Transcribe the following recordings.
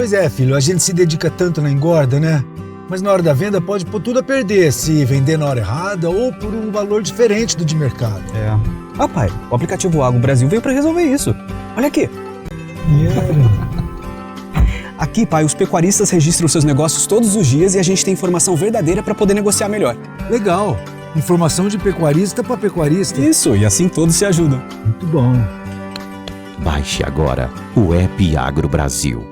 Pois é, filho, a gente se dedica tanto na engorda, né? Mas na hora da venda pode pôr tudo a perder se vender na hora errada ou por um valor diferente do de mercado. Ah, pai, o aplicativo Agro Brasil veio para resolver isso. Olha aqui. Aqui, pai, os pecuaristas registram seus negócios todos os dias e a gente tem informação verdadeira para poder negociar melhor. Legal. Informação de pecuarista para pecuarista. Isso, e assim todos se ajudam. Muito bom. Baixe agora o app Agro Brasil.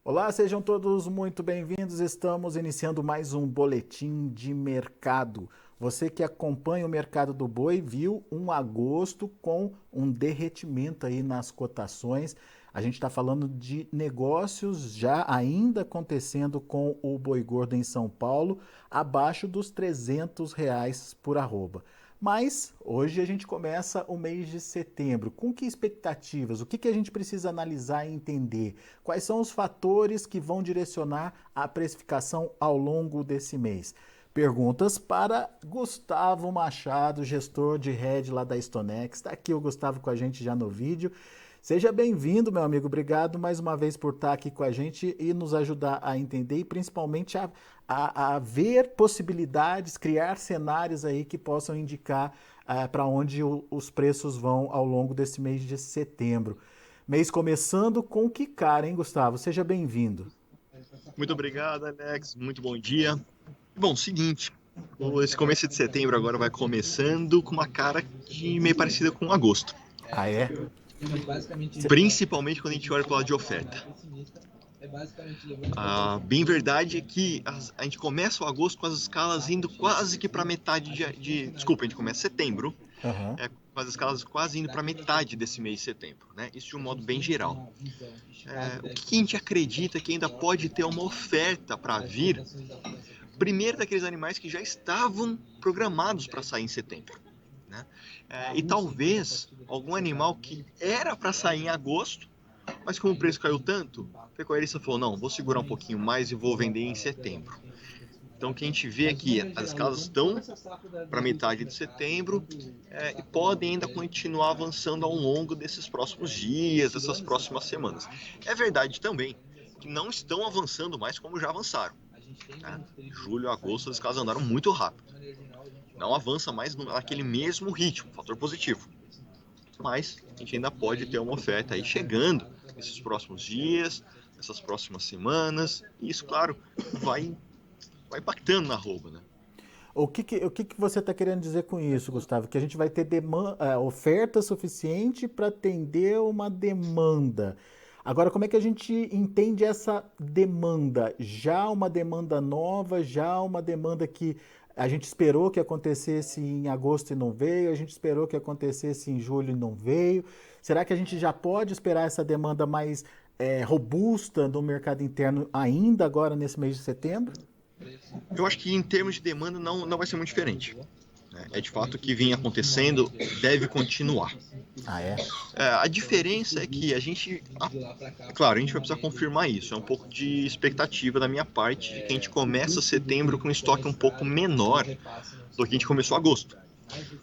Olá, sejam todos muito bem-vindos. Estamos iniciando mais um boletim de mercado. Você que acompanha o mercado do boi viu um agosto com um derretimento aí nas cotações. A gente está falando de negócios já ainda acontecendo com o boi gordo em São Paulo, abaixo dos R$300 por arroba. Mas hoje a gente começa o mês de setembro. Com que expectativas? O que a gente precisa analisar e entender? Quais são os fatores que vão direcionar a precificação ao longo desse mês? Perguntas para Gustavo Machado, gestor de rede lá da Stonex. Está aqui o Gustavo com a gente já no vídeo. Seja bem-vindo, meu amigo. Obrigado mais uma vez por estar aqui com a gente e nos ajudar a entender e principalmente a ver possibilidades, criar cenários aí que possam indicar para onde os preços vão ao longo desse mês de setembro. Mês começando com que cara, hein, Gustavo? Seja bem-vindo. Muito obrigado, Alex. Muito bom dia. Bom, seguinte, esse começo de setembro agora vai começando com uma cara meio parecida com agosto. Ah, é? Principalmente quando a gente olha para o lado de oferta. Bem verdade é que a gente começa o agosto com as escalas indo quase que para metade Desculpa, a gente começa setembro, com as escalas quase indo para metade desse mês de setembro, né? Isso de um modo bem geral. O que a gente acredita que ainda pode ter uma oferta para vir, primeiro daqueles animais que já estavam programados para sair em setembro. Né? E talvez algum animal que era para sair em agosto, mas como o preço caiu tanto, o pecuarista falou, não, vou segurar um pouquinho mais e vou vender em setembro. Então o que a gente vê aqui, as escalas estão para metade de setembro e podem ainda continuar avançando ao longo desses próximos dias, dessas próximas semanas. É verdade também que não estão avançando mais como já avançaram. Né? Julho e agosto as escalas andaram muito rápido. Não avança mais naquele mesmo ritmo, fator positivo. Mas a gente ainda pode ter uma oferta aí chegando nesses próximos dias, nessas próximas semanas. E isso, claro, vai impactando na arroba, né? O que você está querendo dizer com isso, Gustavo? Que a gente vai ter oferta suficiente para atender uma demanda. Agora, como é que a gente entende essa demanda? Já uma demanda nova, já uma demanda que a gente esperou que acontecesse em agosto e não veio, a gente esperou que acontecesse em julho e não veio. Será que a gente já pode esperar essa demanda mais robusta no mercado interno ainda agora nesse mês de setembro? Eu acho que em termos de demanda não vai ser muito diferente. É de fato o que vem acontecendo, deve continuar. Ah, é? A diferença é que claro, a gente vai precisar confirmar isso. É um pouco de expectativa da minha parte, de que a gente começa setembro com um estoque um pouco menor do que a gente começou agosto.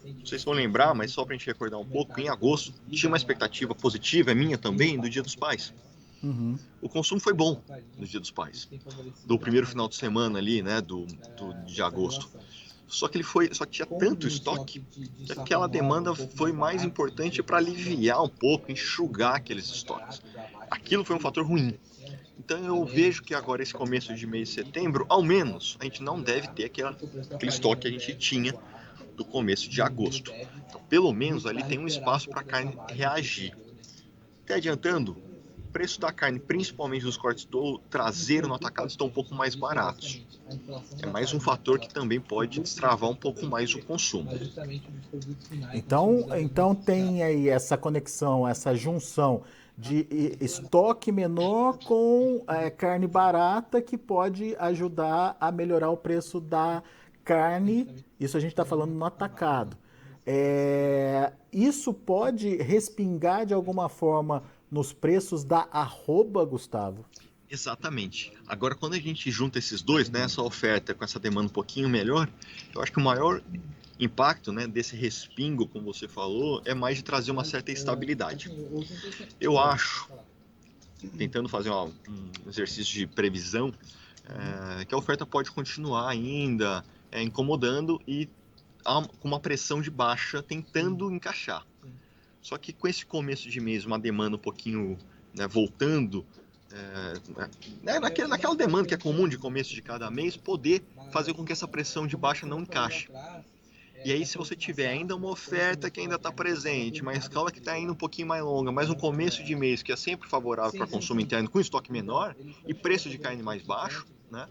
Não sei se vão lembrar, mas só para a gente recordar um pouco, em agosto tinha uma expectativa positiva, minha também, do Dia dos Pais. Uhum. O consumo foi bom no Dia dos Pais, do primeiro final de semana ali, né, de agosto. Só que tinha tanto estoque que aquela demanda foi mais importante para aliviar um pouco, enxugar aqueles estoques. Aquilo foi um fator ruim. Então eu vejo que agora esse começo de mês de setembro, ao menos, a gente não deve ter aquele estoque que a gente tinha do começo de agosto. Então, pelo menos ali tem um espaço para a carne reagir. Até adiantando, o preço da carne, principalmente dos cortes do traseiro no atacado, estão um pouco mais baratos. É mais um fator que também pode destravar um pouco mais o consumo. Então tem aí essa conexão, essa junção de estoque menor com carne barata que pode ajudar a melhorar o preço da carne. Isso a gente está falando no atacado. Isso pode respingar de alguma forma nos preços da arroba, Gustavo? Exatamente. Agora, quando a gente junta esses dois, né, essa oferta com essa demanda um pouquinho melhor, eu acho que o maior impacto, né, desse respingo, como você falou, é mais de trazer uma certa estabilidade. Eu acho, tentando fazer um exercício de previsão, que a oferta pode continuar ainda incomodando e com uma pressão de baixa tentando encaixar. Só que com esse começo de mês, uma demanda um pouquinho, né, voltando, naquela demanda que é comum de começo de cada mês, poder fazer com que essa pressão de baixa não encaixe. E aí, se você tiver ainda uma oferta que ainda está presente, uma escala que está indo um pouquinho mais longa, mas um começo de mês que é sempre favorável para consumo interno com estoque menor e preço de carne mais baixo, né,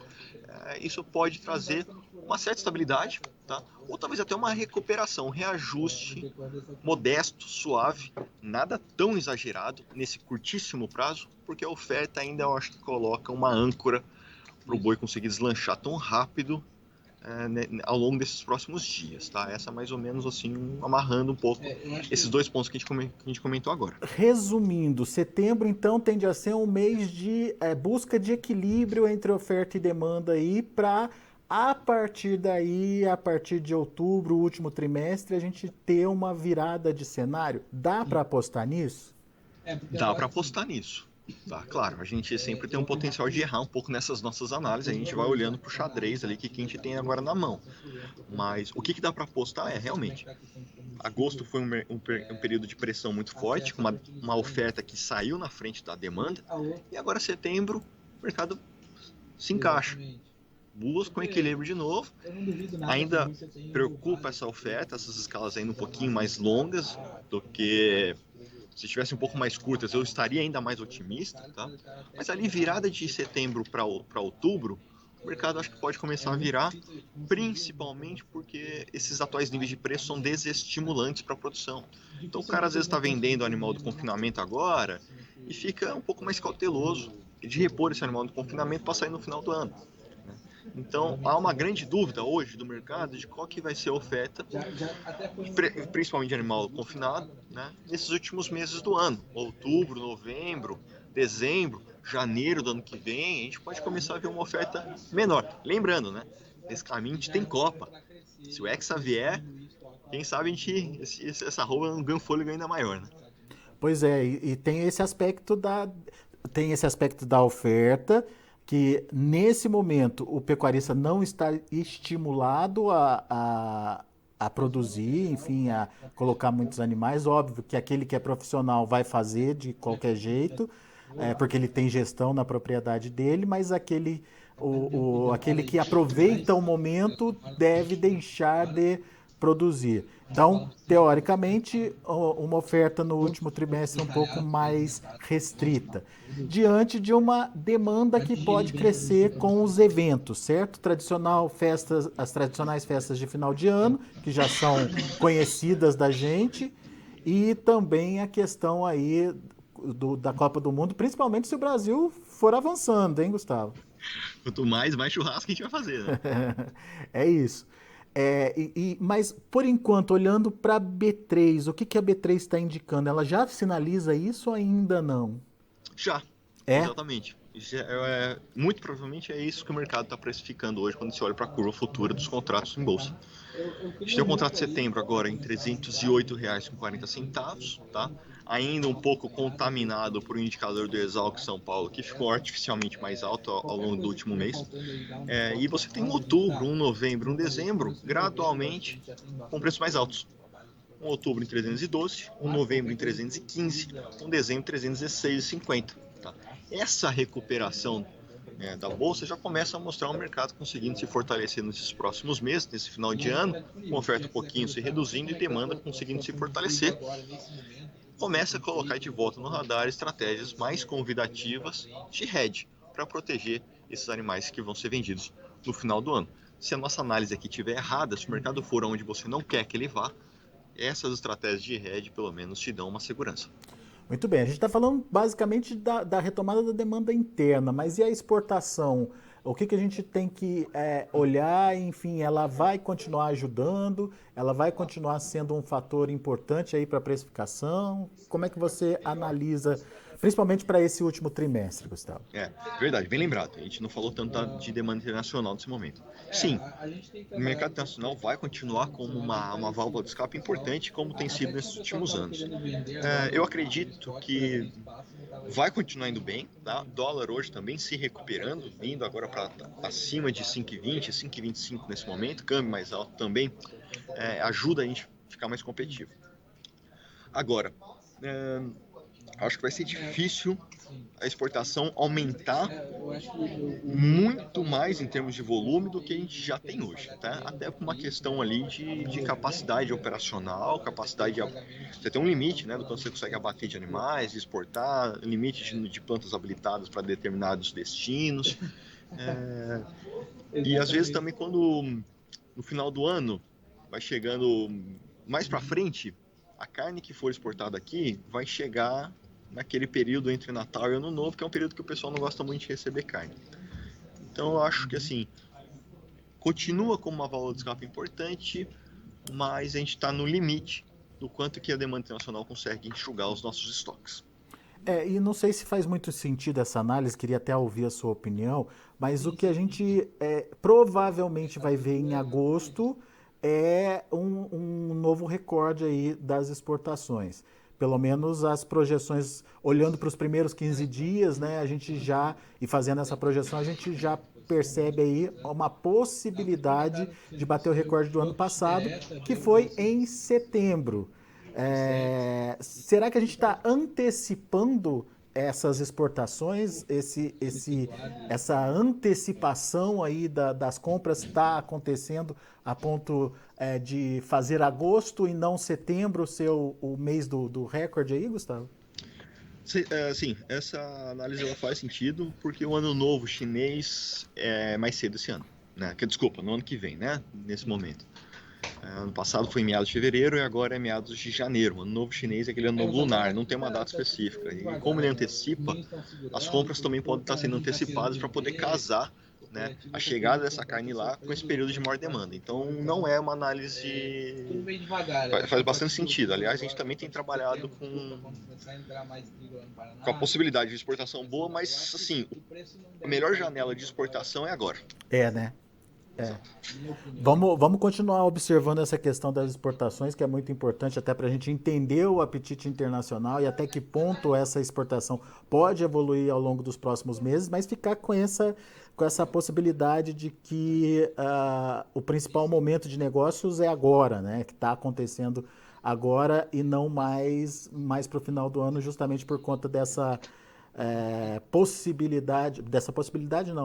isso pode trazer uma certa estabilidade, tá? Ou talvez até uma recuperação, um reajuste modesto, suave, nada tão exagerado nesse curtíssimo prazo, porque a oferta ainda, eu acho que coloca uma âncora para o boi conseguir deslanchar tão rápido ao longo desses próximos dias, tá? Essa mais ou menos assim, amarrando um pouco esses dois pontos que a gente comentou agora. Resumindo, setembro então tende a ser um mês de busca de equilíbrio entre oferta e demanda aí para a partir daí, a partir de outubro, último trimestre, a gente ter uma virada de cenário. Dá para apostar nisso? Dá para apostar nisso. Tá, claro, a gente sempre tem um potencial de errar um pouco nessas nossas análises, a gente vai olhando para o xadrez ali que a gente tem agora na mão. Mas o que dá para apostar realmente, agosto foi um período de pressão muito forte, com uma oferta que saiu na frente da demanda, e agora setembro o mercado se encaixa, busca um equilíbrio de novo, ainda preocupa essa oferta, essas escalas ainda um pouquinho mais longas do que... Se estivesse um pouco mais curtas, eu estaria ainda mais otimista, tá? Mas ali, virada de setembro para outubro, o mercado acho que pode começar a virar, principalmente porque esses atuais níveis de preço são desestimulantes para a produção. Então, o cara às vezes está vendendo o animal do confinamento agora e fica um pouco mais cauteloso de repor esse animal do confinamento para sair no final do ano. Então, há uma grande dúvida hoje do mercado de qual que vai ser a oferta, principalmente de animal confinado, né, nesses últimos meses do ano. Outubro, novembro, dezembro, janeiro do ano que vem, a gente pode começar a ver uma oferta menor. Lembrando, né, nesse caminho a gente tem Copa. Se o Hexa vier, quem sabe essa roupa não ganha um fôlego ainda maior, né? Pois é, e tem esse aspecto da oferta, que nesse momento o pecuarista não está estimulado a produzir, enfim, a colocar muitos animais. Óbvio que aquele que é profissional vai fazer de qualquer jeito, porque ele tem gestão na propriedade dele, mas aquele que aproveita o momento deve deixar de produzir. Então, teoricamente, uma oferta no último trimestre um pouco mais restrita, diante de uma demanda que pode crescer com os eventos, certo? As tradicionais festas de final de ano, que já são conhecidas da gente, e também a questão aí da Copa do Mundo, principalmente se o Brasil for avançando, hein, Gustavo? Quanto mais churrasco a gente vai fazer, né? É isso. Mas, por enquanto, olhando para a B3, o que a B3 está indicando? Ela já sinaliza isso ou ainda não? Já, exatamente. Muito provavelmente é isso que o mercado está precificando hoje quando se olha para a curva futura dos contratos em bolsa. A gente tem o contrato de setembro agora em R$ 308,40, tá? Ainda um pouco contaminado por um indicador do Exalc São Paulo, que ficou artificialmente mais alto ao longo do último mês. E você tem um outubro, um novembro, um dezembro, gradualmente com preços mais altos. Um outubro em 312, um novembro em 315, um dezembro em 316,50. Tá? Essa recuperação da Bolsa já começa a mostrar o mercado conseguindo se fortalecer nesses próximos meses, nesse final de ano, com oferta um pouquinho se reduzindo e demanda conseguindo se fortalecer. Começa a colocar de volta no radar estratégias mais convidativas de hedge para proteger esses animais que vão ser vendidos no final do ano. Se a nossa análise aqui estiver errada, se o mercado for onde você não quer que ele vá, essas estratégias de hedge pelo menos te dão uma segurança. Muito bem, a gente está falando basicamente da retomada da demanda interna, mas e a exportação? O que a gente tem que olhar, enfim, ela vai continuar ajudando, ela vai continuar sendo um fator importante aí para a precificação? Como é que você analisa, principalmente para esse último trimestre, Gustavo? Verdade, bem lembrado. A gente não falou tanto de demanda internacional nesse momento. Sim, o mercado internacional vai continuar como uma válvula de escape importante, como tem sido nesses últimos anos. Eu acredito que vai continuar indo bem, tá? Dólar hoje também se recuperando, vindo agora para acima de 5,20, 5,25 nesse momento, câmbio mais alto também ajuda a gente a ficar mais competitivo. Agora, acho que vai ser difícil a exportação aumentar muito mais em termos de volume do que a gente já tem hoje, tá? Até por uma questão ali de capacidade operacional, você tem um limite, né, do quanto você consegue abater de animais, exportar, limite de plantas habilitadas para determinados destinos, e às vezes também quando no final do ano vai chegando mais para frente, a carne que for exportada aqui vai chegar naquele período entre Natal e Ano Novo, que é um período que o pessoal não gosta muito de receber carne. Então eu acho que assim, continua como uma válvula de escape importante, mas a gente está no limite do quanto que a demanda internacional consegue enxugar os nossos estoques. E não sei se faz muito sentido essa análise, queria até ouvir a sua opinião, mas o que a gente provavelmente vai ver em agosto é um novo recorde aí das exportações. Pelo menos as projeções, olhando para os primeiros 15 dias, né, e fazendo essa projeção, a gente já percebe aí uma possibilidade de bater o recorde do ano passado, que foi em setembro. Será que a gente está antecipando essas exportações, essa antecipação aí das compras está acontecendo a ponto de fazer agosto e não setembro ser o mês do recorde aí, Gustavo? Sim, essa análise ela faz sentido porque o ano novo chinês é mais cedo esse ano, né? Desculpa, no ano que vem, né? Nesse momento. Ano passado foi em meados de fevereiro e agora é meados de janeiro. O ano novo chinês é aquele ano novo lunar, não tem uma data específica. E como ele antecipa, as compras também podem estar sendo antecipadas para poder casar, né, a chegada dessa carne lá com esse período de maior demanda. Então não é uma análise... Faz bastante sentido. Aliás, a gente também tem trabalhado com a possibilidade de exportação boa, mas assim, a melhor janela de exportação é agora. Né? Vamos continuar observando essa questão das exportações, que é muito importante até para a gente entender o apetite internacional e até que ponto essa exportação pode evoluir ao longo dos próximos meses, mas ficar com essa possibilidade de que o principal momento de negócios é agora, né? Que está acontecendo agora e não mais para o final do ano, justamente por conta dessa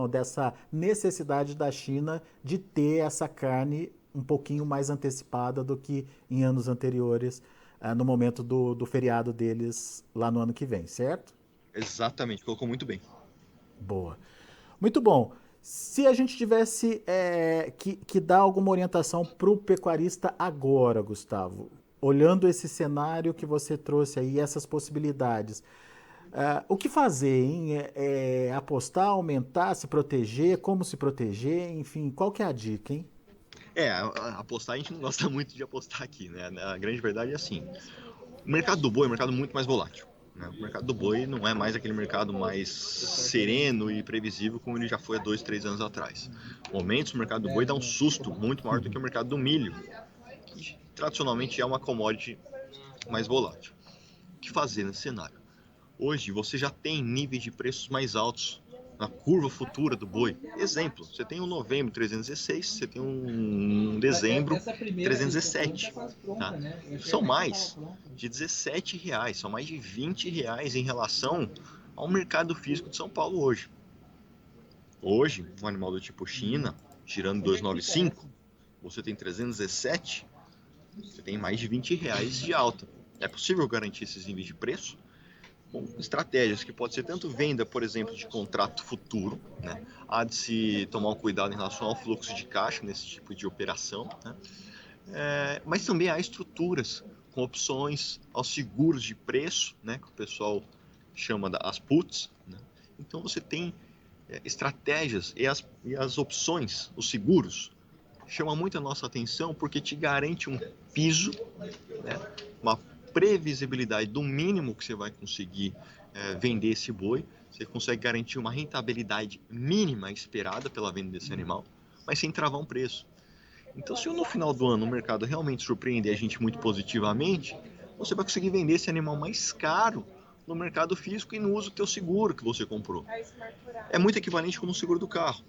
dessa necessidade da China de ter essa carne um pouquinho mais antecipada do que em anos anteriores, no momento do feriado deles lá no ano que vem, certo? Exatamente, colocou muito bem. Boa. Muito bom. Se a gente tivesse que dar alguma orientação para o pecuarista agora, Gustavo, olhando esse cenário que você trouxe aí, essas possibilidades, o que fazer, hein? Apostar, aumentar, se proteger, como se proteger, enfim, qual que é a dica, hein? Apostar a gente não gosta muito de apostar aqui, né? A grande verdade é assim, o mercado do boi é um mercado muito mais volátil, né? O mercado do boi não é mais aquele mercado mais sereno e previsível como ele já foi há 2, 3 anos atrás. Momentos o mercado do boi dá um susto muito maior do que o mercado do milho, que tradicionalmente é uma commodity mais volátil. O que fazer nesse cenário? Hoje você já tem níveis de preços mais altos na curva futura do boi. Exemplo, você tem um novembro 316, você tem um dezembro 317. Tá? São mais de R$17, são mais de R$20 em relação ao mercado físico de São Paulo hoje. Hoje, um animal do tipo China, girando 295, você tem 317, você tem mais de R$20 de alta. É possível garantir esses níveis de preço? Com estratégias que pode ser tanto venda, por exemplo, de contrato futuro, né? Há de se tomar um cuidado em relação ao fluxo de caixa nesse tipo de operação, né? Mas também há estruturas com opções aos seguros de preço, né? Que o pessoal chama as puts, né? Então você tem estratégias e as opções, os seguros, chama muito a nossa atenção porque te garante um piso, né, uma previsibilidade do mínimo que você vai conseguir vender esse boi. Você consegue garantir uma rentabilidade mínima esperada pela venda desse animal, mas sem travar um preço. Então, se no final do ano o mercado realmente surpreender a gente muito positivamente, você vai conseguir vender esse animal mais caro no mercado físico e no uso do teu seguro que você comprou. É muito equivalente como o seguro do carro.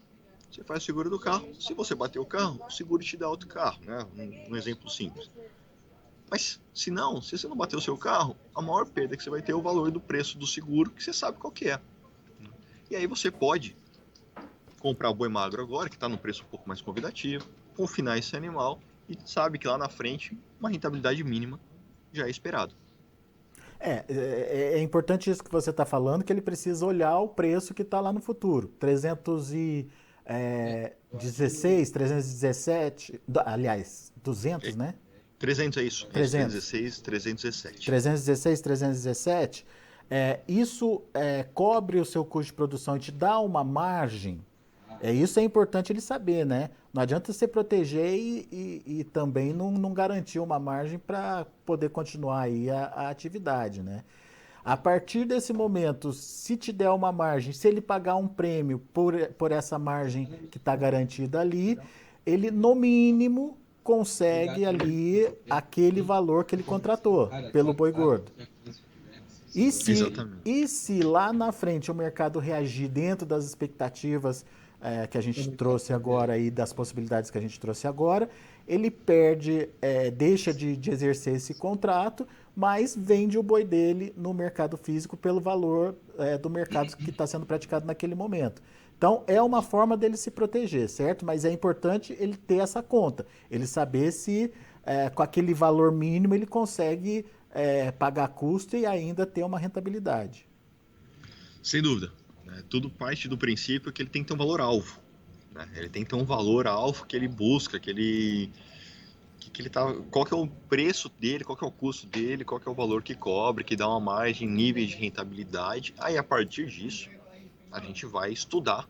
Você faz o seguro do carro, se você bater o carro, o seguro te dá outro carro, né? Um exemplo simples. Mas se você não bater o seu carro, a maior perda que você vai ter é o valor do preço do seguro, que você sabe qual que é. E aí você pode comprar o boi magro agora, que está no preço um pouco mais convidativo, confinar esse animal e sabe que lá na frente uma rentabilidade mínima já é esperado. É importante isso que você está falando, que ele precisa olhar o preço que está lá no futuro. 316, 317, aliás, 200, né? 300 é isso. 316, 317. 316, 317. Isso cobre o seu custo de produção e te dá uma margem. Isso é importante ele saber, né? Não adianta você proteger e também não garantir uma margem para poder continuar aí a atividade, né? A partir desse momento, se te der uma margem, se ele pagar um prêmio por essa margem que está garantida ali, ele no mínimo consegue ali aquele valor que ele contratou pelo boi gordo. E se lá na frente o mercado reagir dentro das expectativas que a gente trouxe agora e das possibilidades que a gente trouxe agora, ele perde, deixa de exercer esse contrato, mas vende o boi dele no mercado físico pelo valor do mercado que está sendo praticado naquele momento. Então, é uma forma dele se proteger, certo? Mas é importante ele ter essa conta, ele saber se com aquele valor mínimo ele consegue pagar custo e ainda ter uma rentabilidade. Sem dúvida. Tudo parte do princípio que ele tem que ter um valor alvo. Né? Ele tem que ter um valor alvo que ele busca, qual que é o preço dele, qual que é o custo dele, qual que é o valor que cobre, que dá uma margem, níveis de rentabilidade. Aí, a partir disso, a gente vai estudar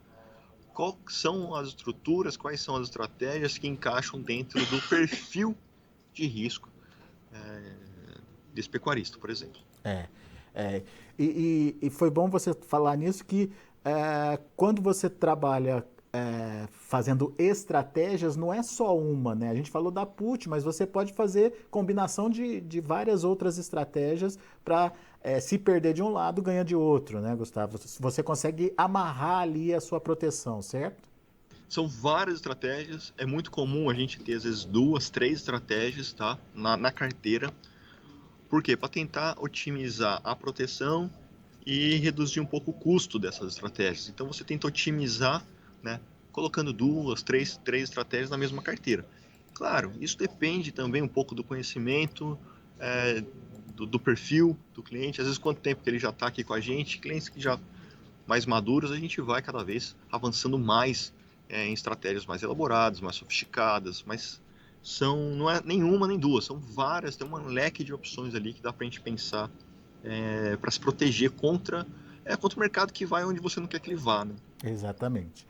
quais são as estruturas, quais são as estratégias que encaixam dentro do perfil de risco desse pecuarista, por exemplo. E foi bom você falar nisso que quando você trabalha fazendo estratégias, não é só uma, né? A gente falou da put, mas você pode fazer combinação de várias outras estratégias para se perder de um lado, ganhar de outro, né, Gustavo? Você consegue amarrar ali a sua proteção, certo? São várias estratégias, é muito comum a gente ter às vezes 2, 3 estratégias, tá, na carteira. Por quê? Para tentar otimizar a proteção e reduzir um pouco o custo dessas estratégias. Então você tenta otimizar, né, colocando 2, 3 estratégias na mesma carteira. Claro, isso depende também um pouco do conhecimento, do perfil do cliente, às vezes quanto tempo que ele já está aqui com a gente. Clientes que já mais maduros, a gente vai cada vez avançando mais em estratégias mais elaboradas, mais sofisticadas, mas não é nenhuma nem duas, são várias, tem um leque de opções ali que dá para a gente pensar para se proteger contra o mercado que vai onde você não quer que ele vá, né? Exatamente.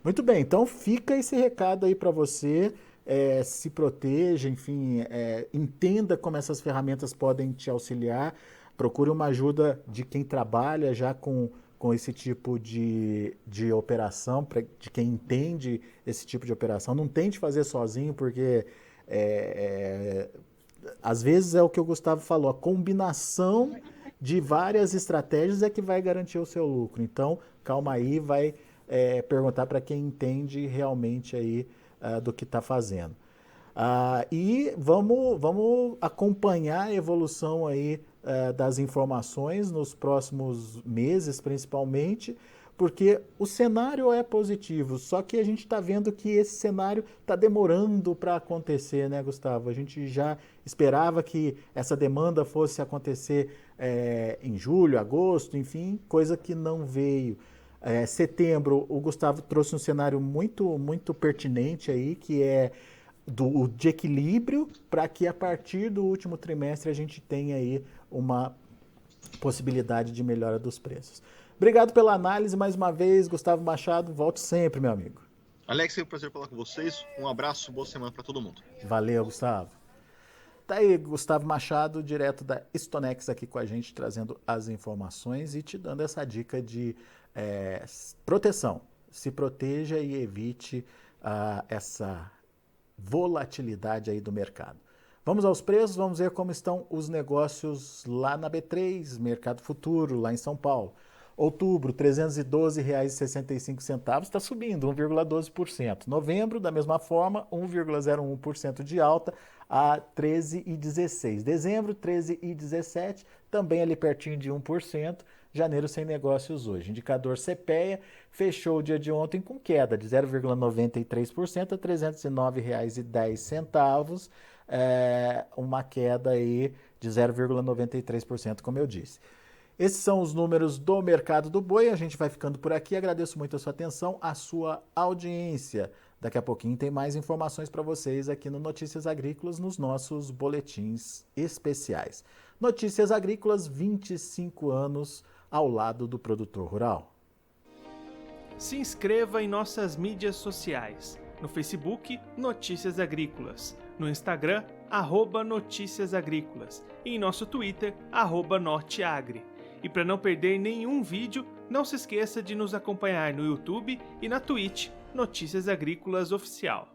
Muito bem, então fica esse recado aí para você, se proteja, enfim, entenda como essas ferramentas podem te auxiliar, procure uma ajuda de quem trabalha já com esse tipo de operação, de quem entende esse tipo de operação. Não tente fazer sozinho, porque às vezes é o que o Gustavo falou, a combinação de várias estratégias é que vai garantir o seu lucro. Então, calma aí, vai perguntar para quem entende realmente aí do que está fazendo. E vamos acompanhar a evolução aí das informações nos próximos meses, principalmente, porque o cenário é positivo, só que a gente está vendo que esse cenário está demorando para acontecer, né, Gustavo? A gente já esperava que essa demanda fosse acontecer em julho, agosto, enfim, coisa que não veio. Setembro, o Gustavo trouxe um cenário muito, muito pertinente aí, que é de equilíbrio, para que a partir do último trimestre a gente tenha aí uma possibilidade de melhora dos preços. Obrigado pela análise mais uma vez, Gustavo Machado. Volte sempre, meu amigo. Alex, foi um prazer falar com vocês. Um abraço, boa semana para todo mundo. Valeu, Gustavo. Tá aí, Gustavo Machado, direto da Stonex, aqui com a gente, trazendo as informações e te dando essa dica de proteção. Se proteja e evite essa volatilidade aí do mercado. Vamos aos preços, vamos ver como estão os negócios lá na B3, Mercado Futuro, lá em São Paulo. Outubro, R$ 312,65, está subindo 1,12%. Novembro, da mesma forma, 1,01% de alta a 13,16. Dezembro, 13,17, também ali pertinho de 1%. Janeiro sem negócios hoje. Indicador CPEA fechou o dia de ontem com queda de 0,93% a R$ 309,10. Uma queda aí de 0,93%, como eu disse. Esses são os números do mercado do boi. A gente vai ficando por aqui. Agradeço muito a sua atenção, a sua audiência. Daqui a pouquinho tem mais informações para vocês aqui no Notícias Agrícolas, nos nossos boletins especiais. Notícias Agrícolas, 25 anos ao lado do produtor rural. Se inscreva em nossas mídias sociais. No Facebook, Notícias Agrícolas. No Instagram, @Notícias Agrícolas. E em nosso Twitter, @Norteagri. E para não perder nenhum vídeo, não se esqueça de nos acompanhar no YouTube e na Twitch, Notícias Agrícolas Oficial.